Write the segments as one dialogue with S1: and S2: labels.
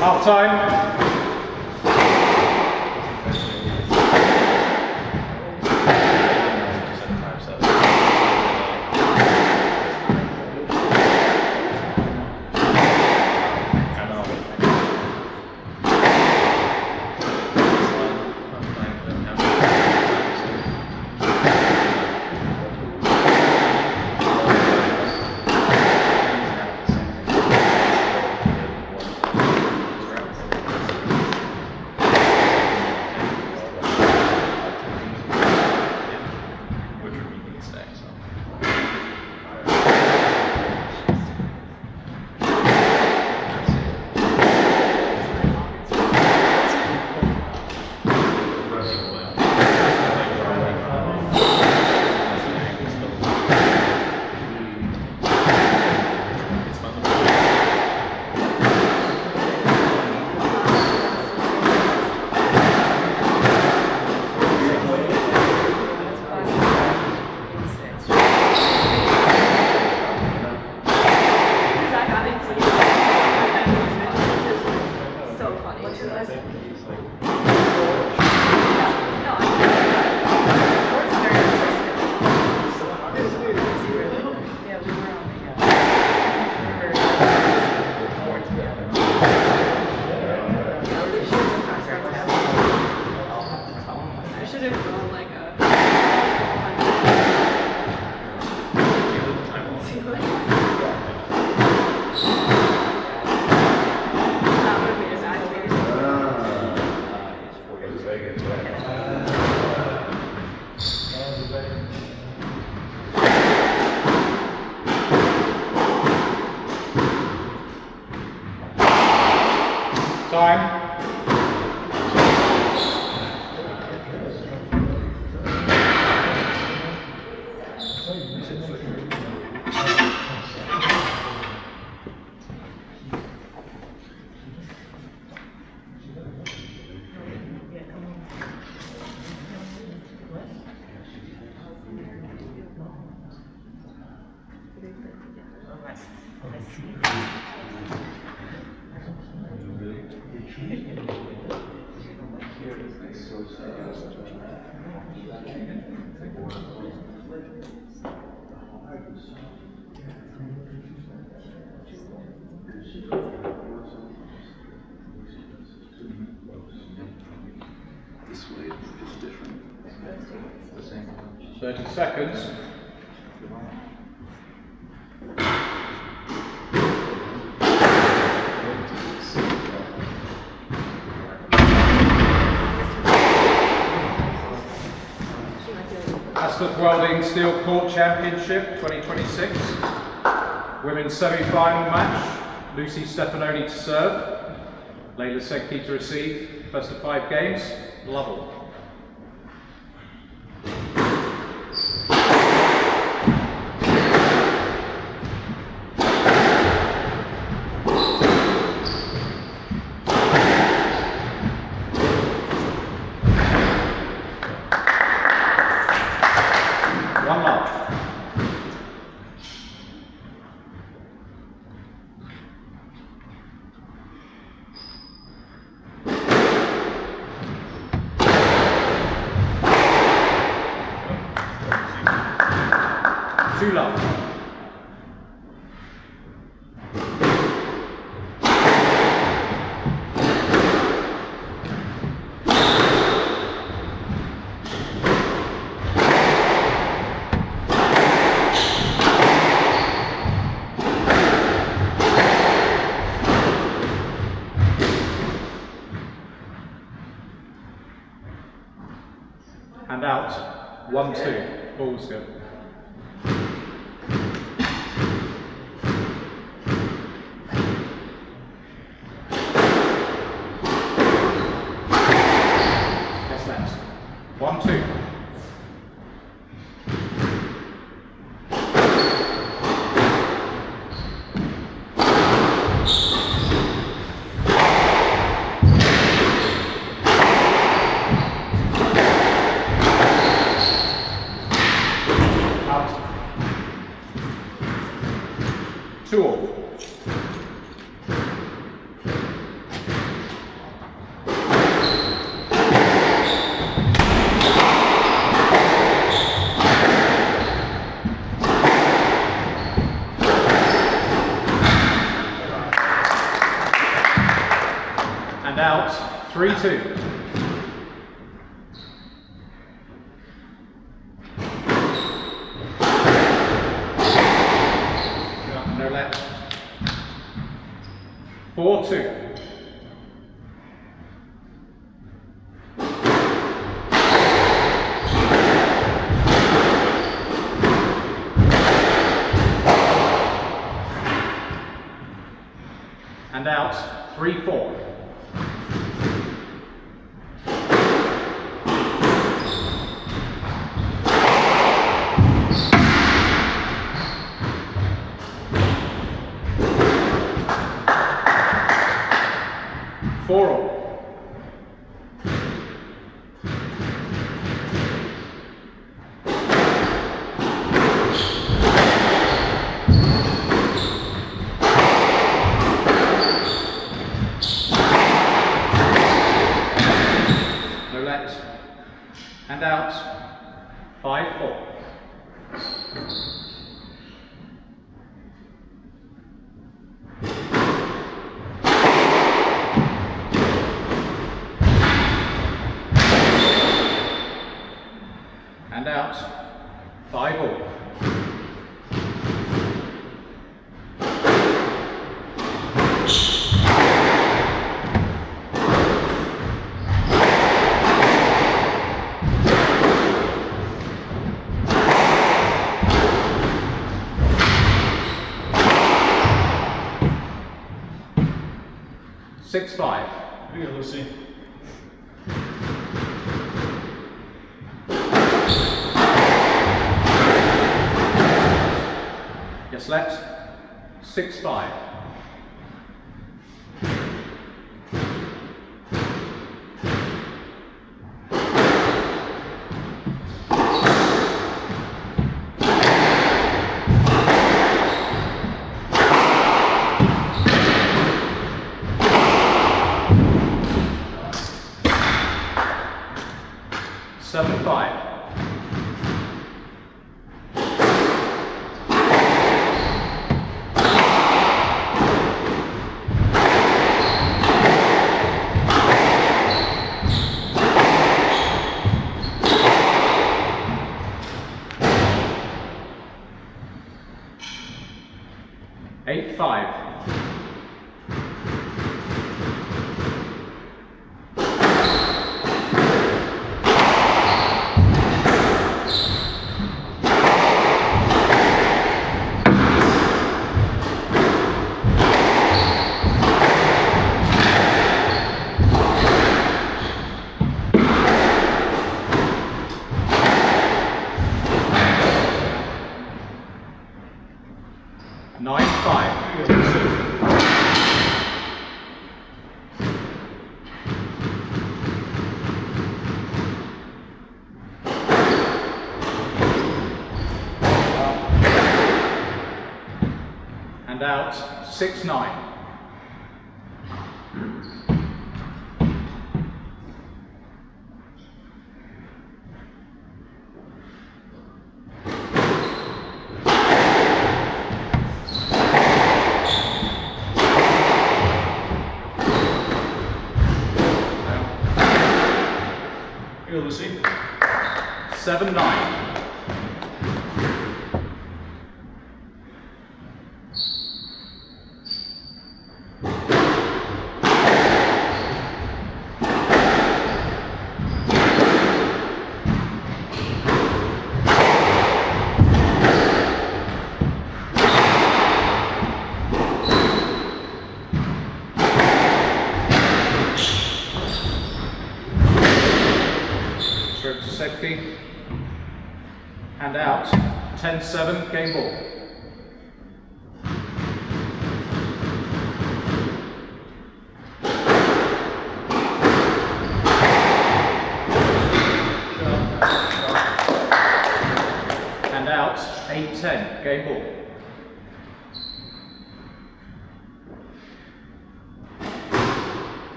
S1: Half time. Time.
S2: This way is different.
S1: 30 seconds. Ascot Welding Steel Court Championship 2026. Women's semi-final match. Lucy Stefanoni to serve. Layla Segpi to receive. First of 5 games. Lovell. One love. Two love. And out. 1-2. Ball's good. Yes, next. 1-2. Out. 2 all. out, 3-2. No left. 4-2. And out, 3-4. Four all. No let. And out. 5-4. And out, 5-all. Six, 5.
S3: Here, Lucy.
S1: Yes, let. 6-5. Seven, 5. Eight, 5. Nine, 5.
S3: Here, Lucy.
S1: And out, 6-9.
S3: Here, Lucy.
S1: 7-9. Stroke to safety. And out, 10-7, game ball. And out, 8-10, game ball.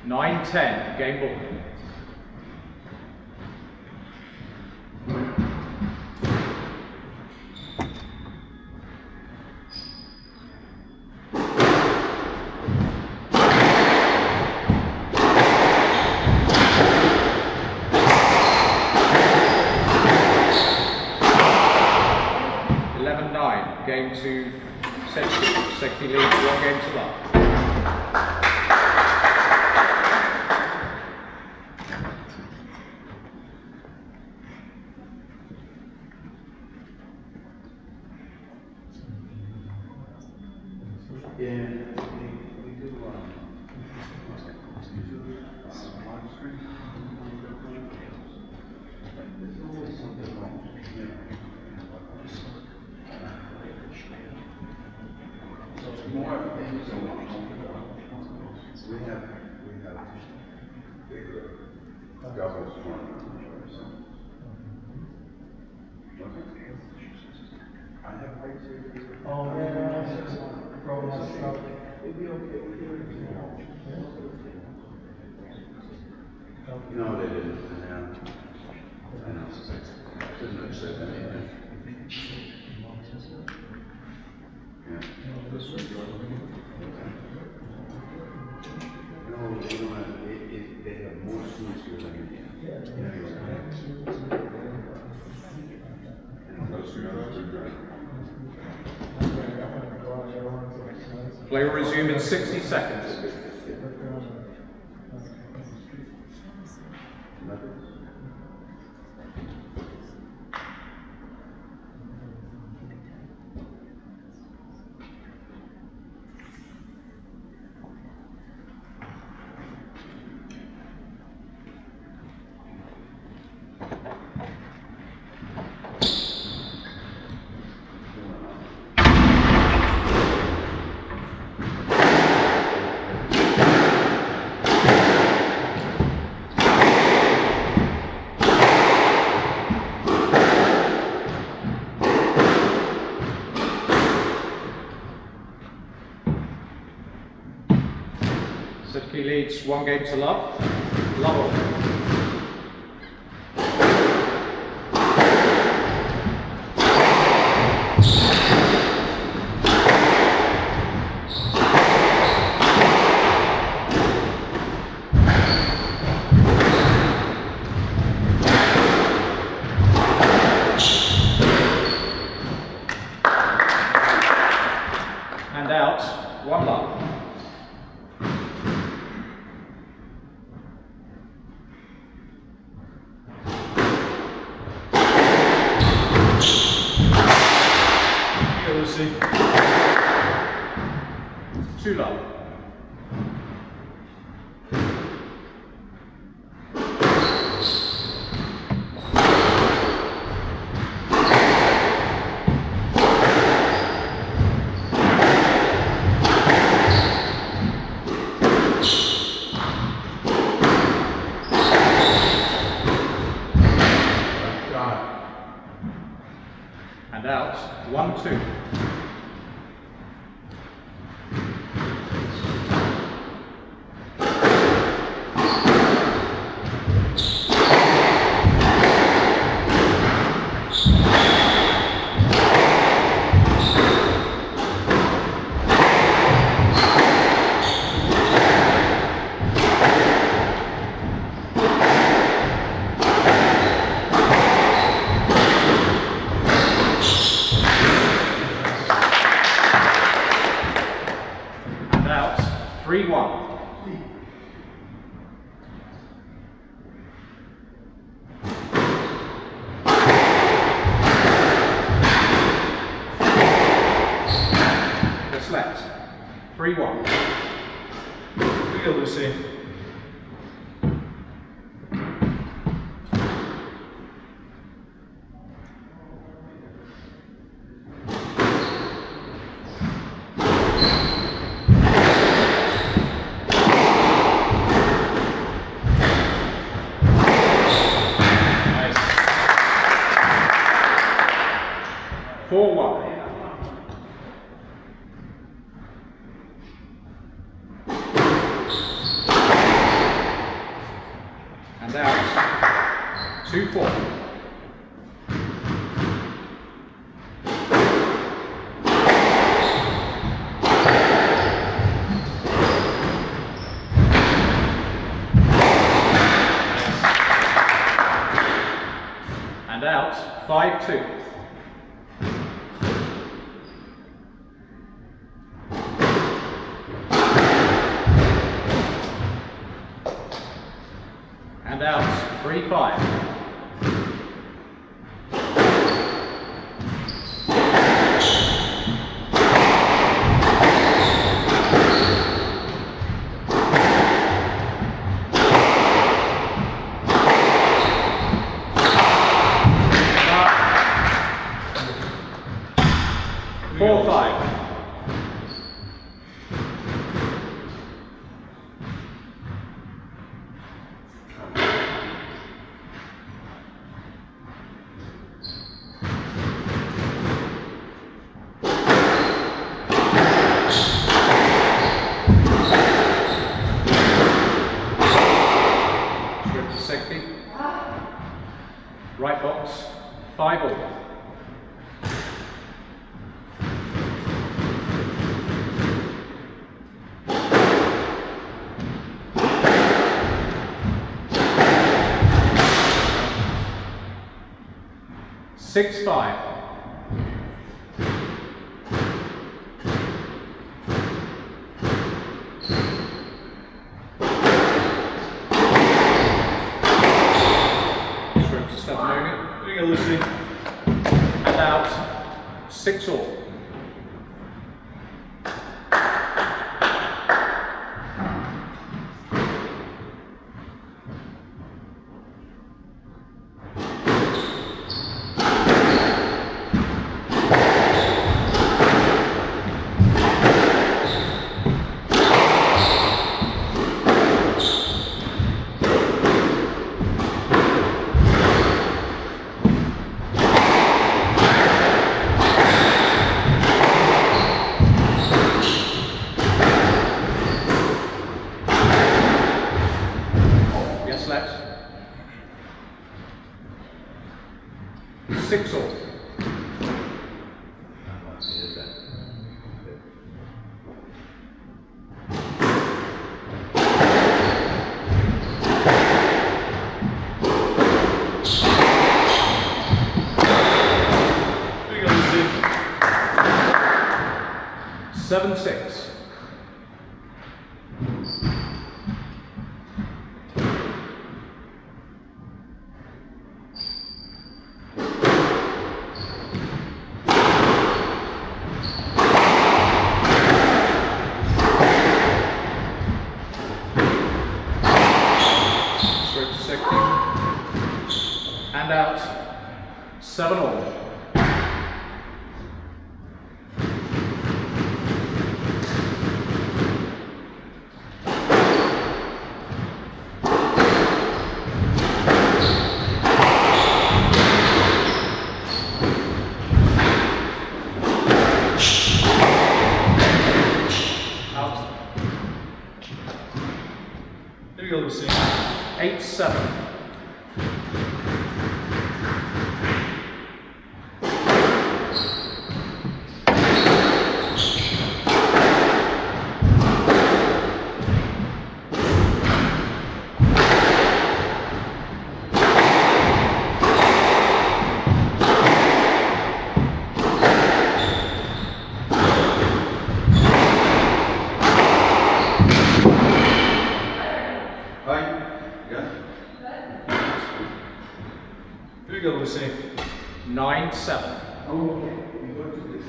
S1: Nine, 10, game ball. game to Sedgley. Sedgley leads 1 game to love.
S2: Yeah, we do, there's always something wrong. More things going on. We have bigger doubles tournament. I have rights here.
S4: Oh, yeah, probably not stuff.
S2: It'd be okay with you. No, they didn't. Yeah. I know. Shouldn't have said anything. Yeah. No, they don't have, they have more students here than we have.
S1: Play will resume in 60 seconds. Sedgley leads 1 game to love. Lovell. And out, 1 love.
S3: Here, Lucy.
S1: 2 love. And out, 1-2. And out, 3-1. What's left? 3-1.
S3: Here, Lucy. Nice.
S1: 4-1. And out, 2-4. And out, 5-2. And out. 3-5. Four, 5. Strip to safety. Right box. 5-all. Six, 5. Strip to Stefanoni.
S3: There you go, Lucy.
S1: And out. 6-all. Yes, let's. 6-all.
S3: There you go, Lucy.
S1: 7-6. Straight to safety. And out. 7-all. Out.
S3: There you go, Lucy.
S1: 8-7.
S2: Hi. Yeah.
S3: There you go, Lucy.
S1: 9-7.
S2: Oh, okay. You go to this.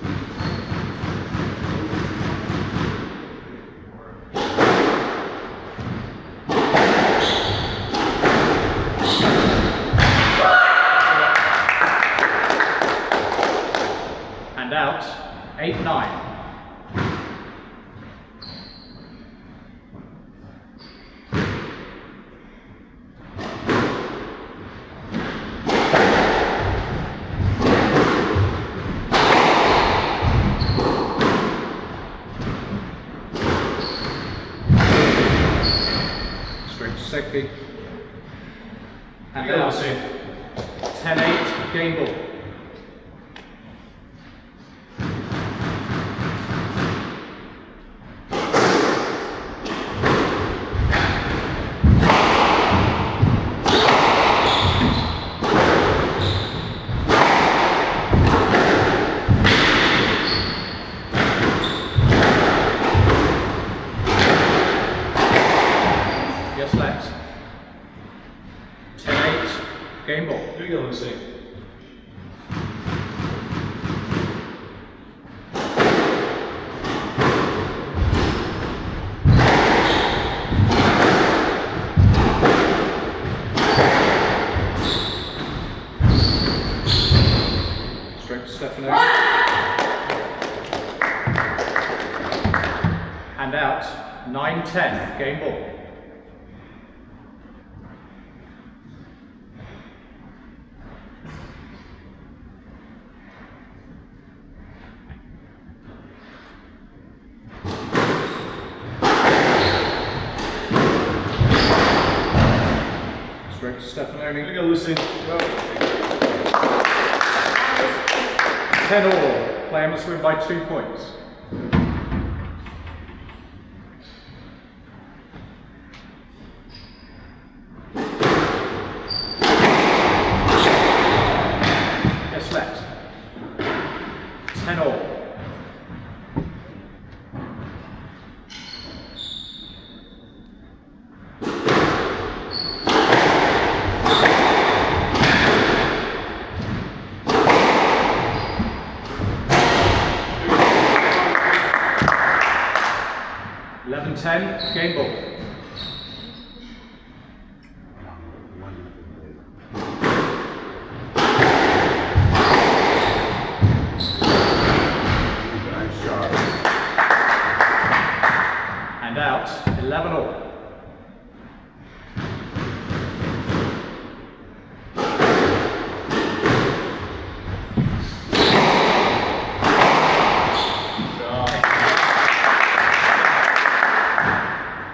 S1: And out. 8-9. Straight to safety. And
S3: There you go,
S1: out.
S3: Lucy.
S1: 10-8. Game ball. Yes, Lex. Game ball.
S3: Here we go, Lucy.
S1: Straight to Stefano. And out. 9-10. Game ball. Straight to Stefanoni.
S3: Here we go, Lucy.
S1: 10 all. Player must win by 2 points. Yes, left. 10 all. Eleven 10, game ball.
S2: Nice shot.
S1: And out, 11 all.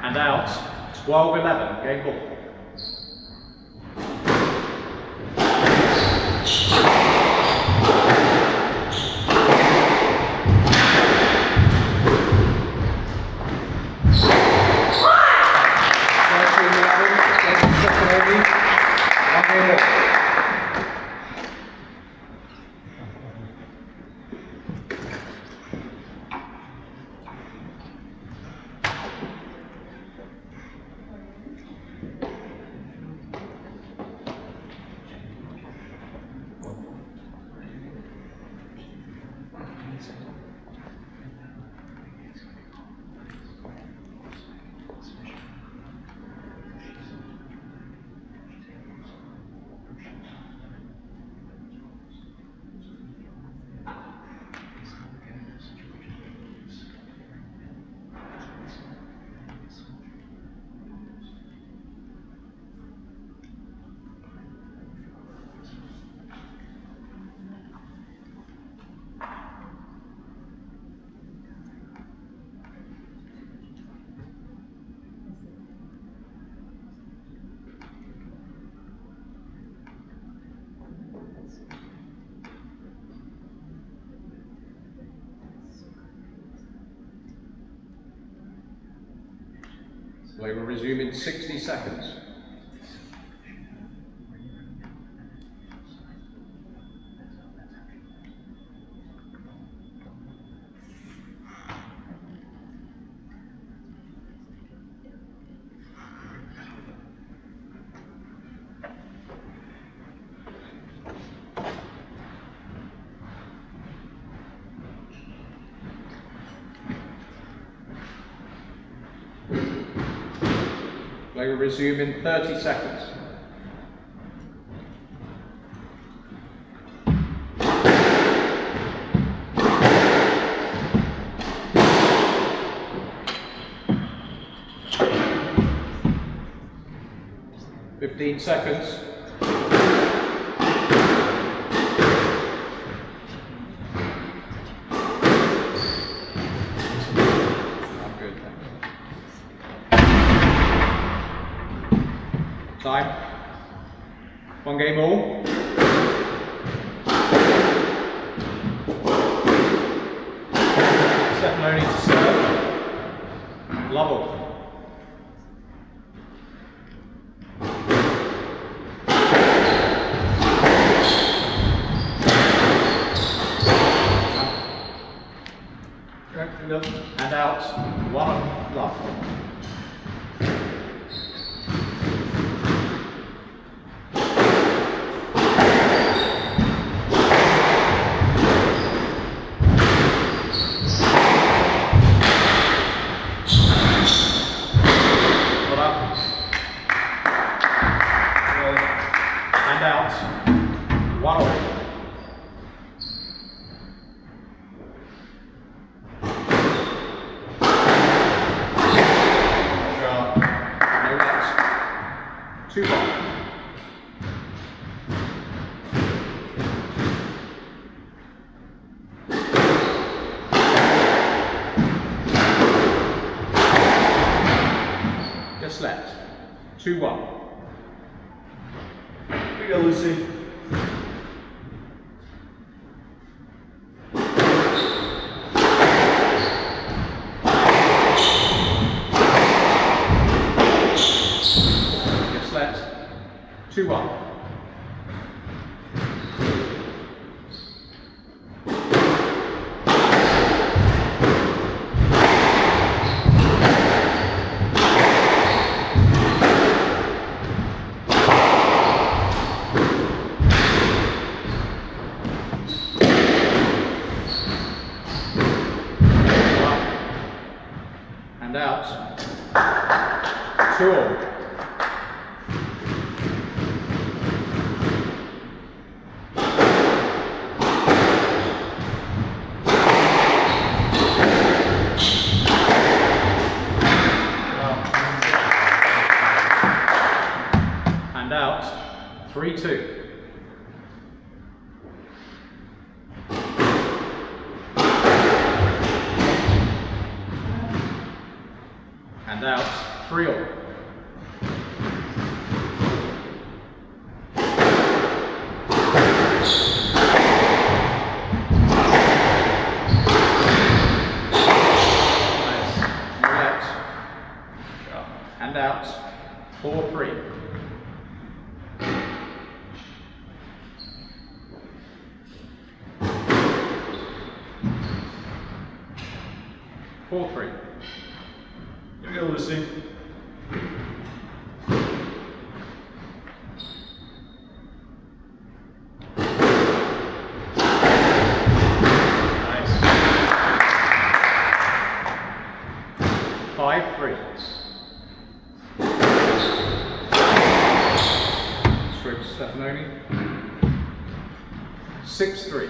S1: And out, 12-11, game ball. Play will resume in 60 seconds. Play will resume in 30 seconds. Fifteen seconds. Not good. Time. 1 game all. Stefanoni to serve. Lovell. And out. 1 love. And out. 1 all. No net. 2 ball. Just left. 2-1.
S3: Here you go, Lucy.
S1: Just left. 2-1. And out. 2 all. And out. 3-2. And out. 3 all. Nice. Left. And out. 4-3. Four, 3.
S3: Here you go, Lucy.
S1: Nice. 5-3. Straight to Stefanoni. 6-3.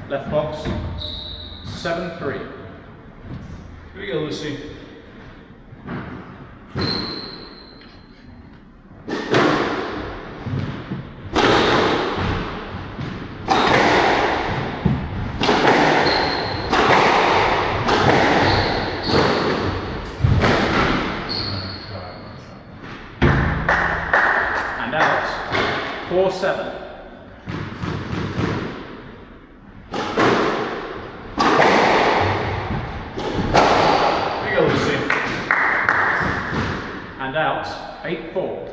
S1: Left box. 7-3.
S3: Here you go, Lucy.
S1: And out. 4-7.
S3: Here you go, Lucy.
S1: And out. 8-4.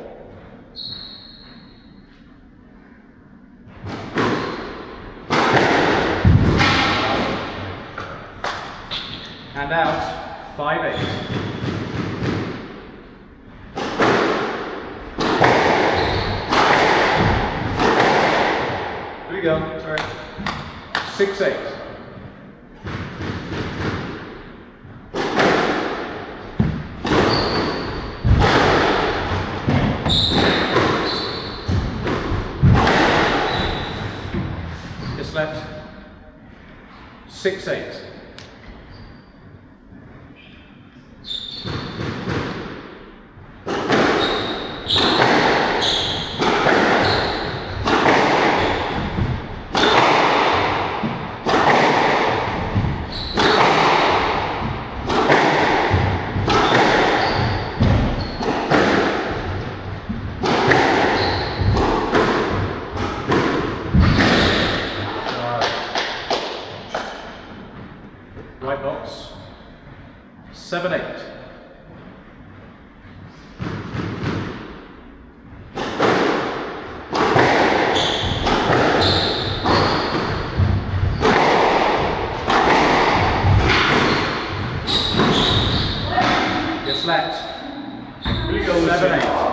S1: And out. 5-8.
S3: Here you go. Sorry.
S1: 6-8. Just left. 6-8. let.
S3: Here we go, Lucy.
S1: 7-8.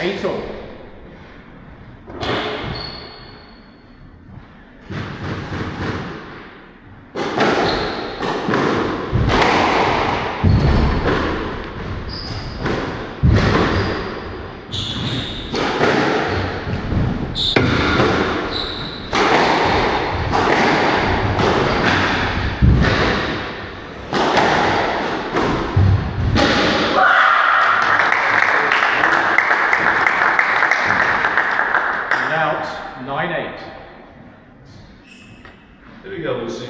S1: Eight all. And out 9-8.
S3: Here we go, Lucy.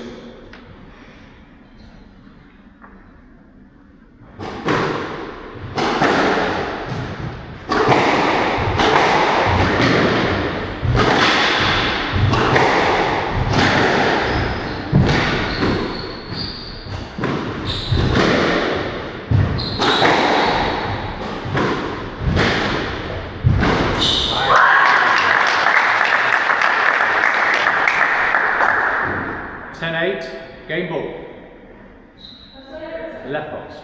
S1: Game ball. Left box.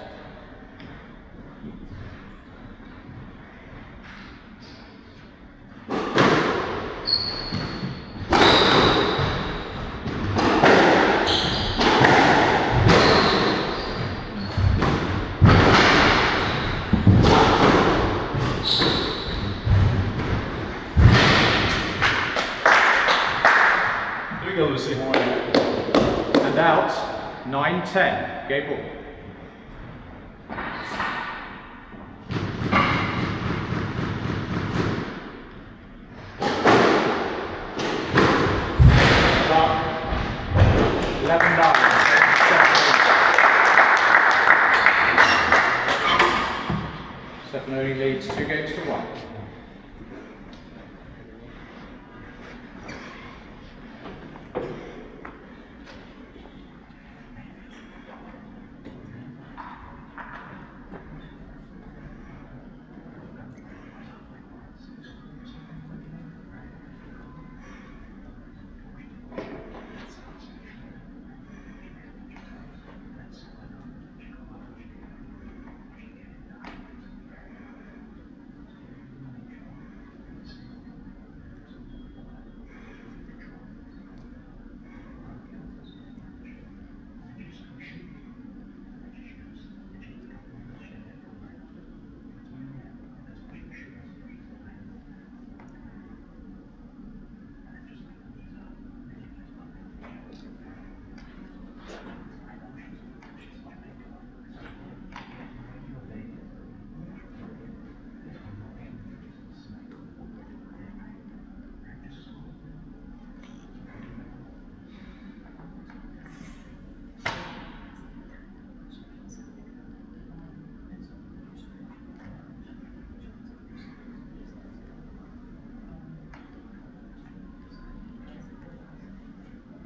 S3: Here we go, Lucy.
S1: And out 9-10. Game ball. Stop. 11-9. Stefanoni leads 2 games to 1.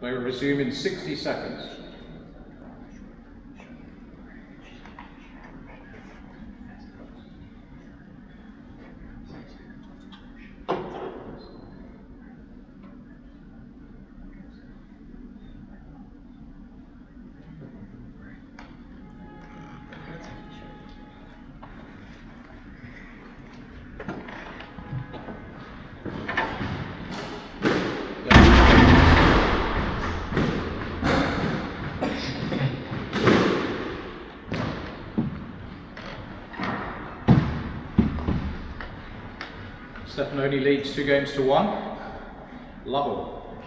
S1: They will resume in 60 seconds. Stefanoni leads 2 games to 1. Lovell.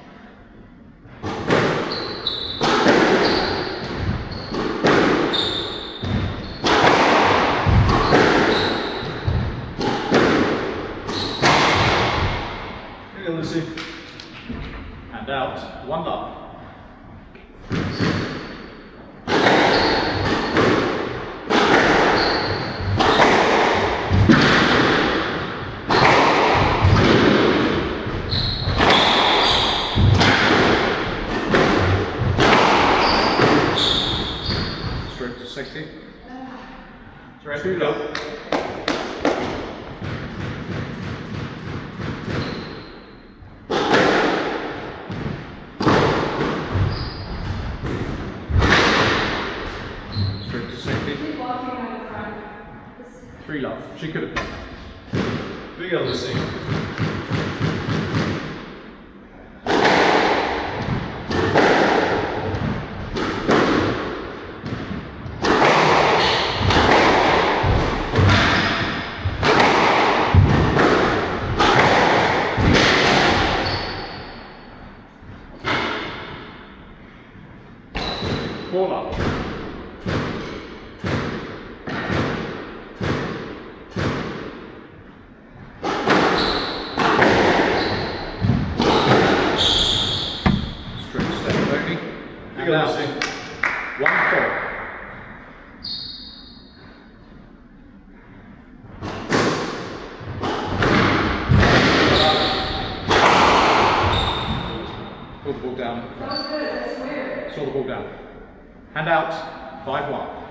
S3: Here we go, Lucy.
S1: And out 1-love. safety.
S3: Ready
S1: Two
S3: to go.
S1: love. Straight to safety.
S5: Keep walking on the front.
S1: Three love. She could have done that.
S3: Here we go, Lucy.
S1: Four love. Straight step only.
S3: Here we
S1: And
S3: go,
S1: out.
S3: Lucy.
S1: 1-4. Pull the ball down.
S5: That was good, I swear.
S1: Saw the ball down. Hand out. 5-1.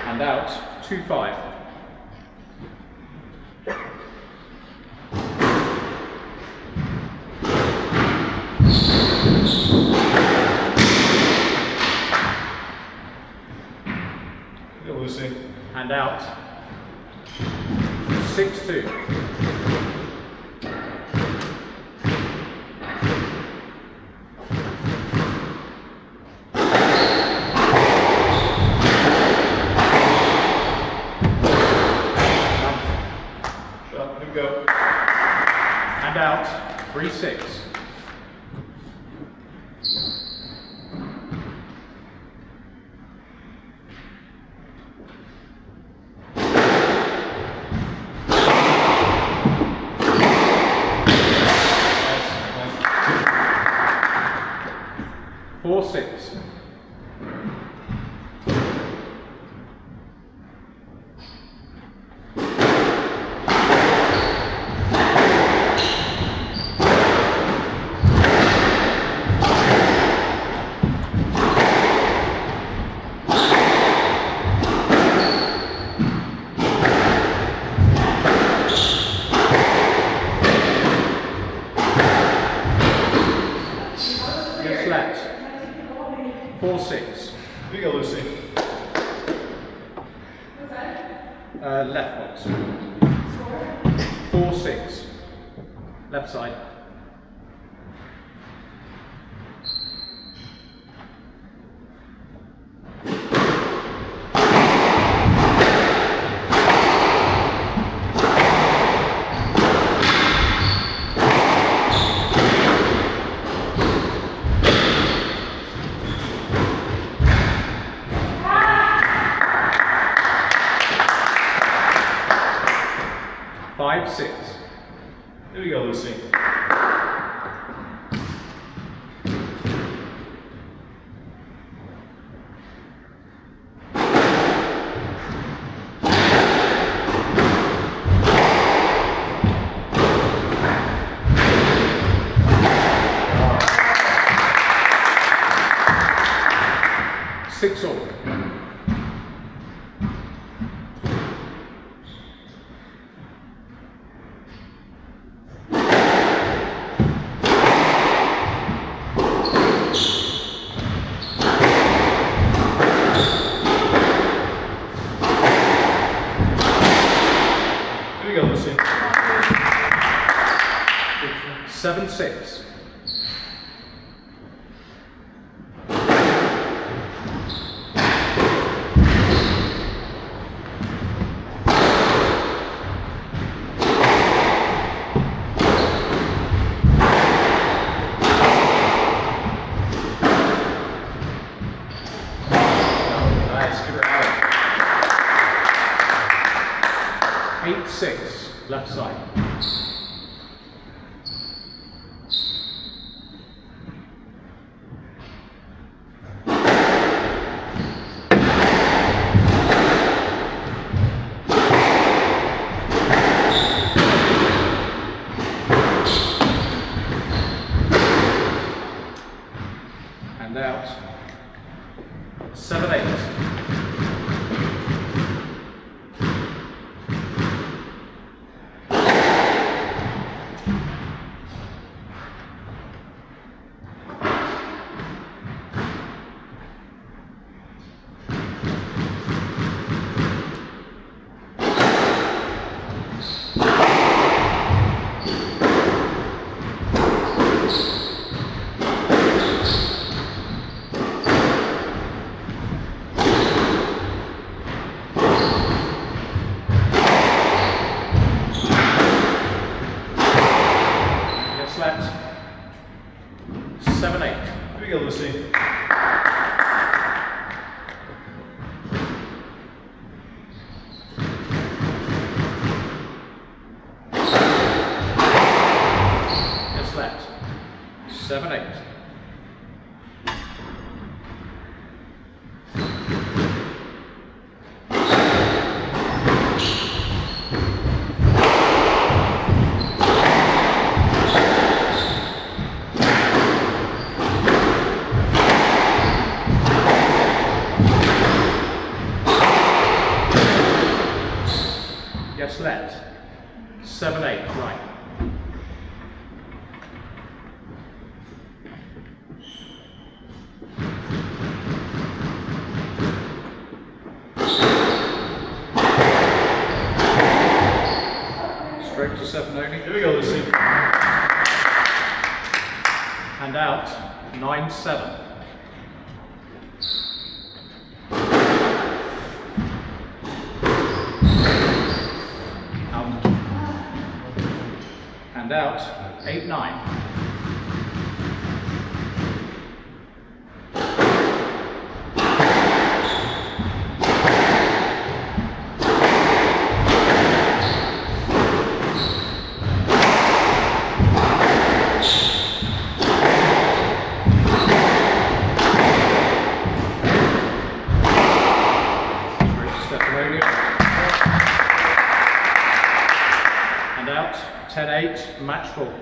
S1: And out. 2-5.
S3: Here we go, Lucy.
S1: And out. 6-2.
S3: Shot, here we go.
S1: And out. 3-6.
S3: Nice.
S1: 4-6. Just left. 4-6.
S3: Here we go, Lucy.
S5: What's that?
S1: Left box.
S5: Score?
S1: 4-6. Left side. Five, 6.
S3: Here we go, Lucy.
S1: Six all.
S3: Here we go, Lucy.
S1: 7-6. Nice, give her out. 8-6, left side. And out. 7-8. Yes, left. 7-8.
S3: Here we go, Lucy.
S1: Yes, left. 7-8. Yes, left. 7-8, right. Straight to 7 only.
S3: Here we go, Lucy.
S1: And out. 9-7. Out. And out. 8-9. Straight to Stephanie. And out. 10-8. Match ball.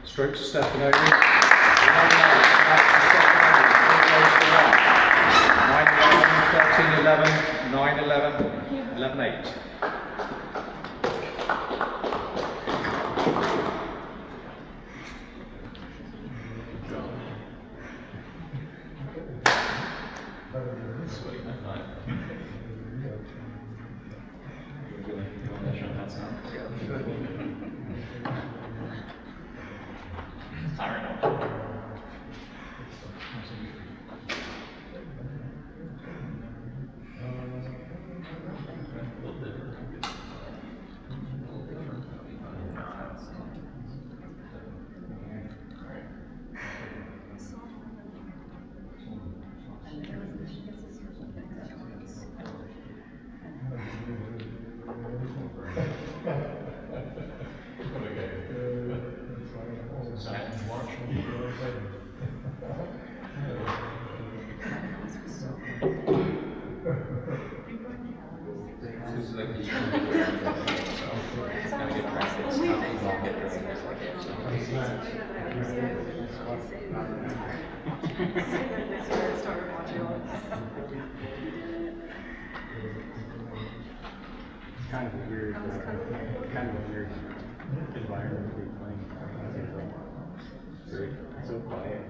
S1: Stroke to Stephanie. 9-9. Back to Stephanie. 9-11, 13-11, 9-11, 11-8.
S6: Kind of a weird environment to be playing. So quiet.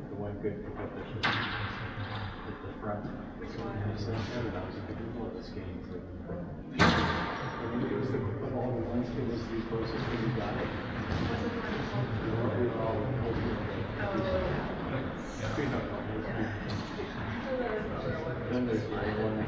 S6: The one good pickup that at the front.
S5: Which
S6: So
S5: one?
S6: I was like, no, that was a good one of the skating. So, I think it was the, of all the ones, it was the closest we got it.
S5: What's the one called?
S6: We were all holding it.
S5: Oh, yeah.
S6: We don't know.
S5: So that was the other one.
S6: Then there's the other one.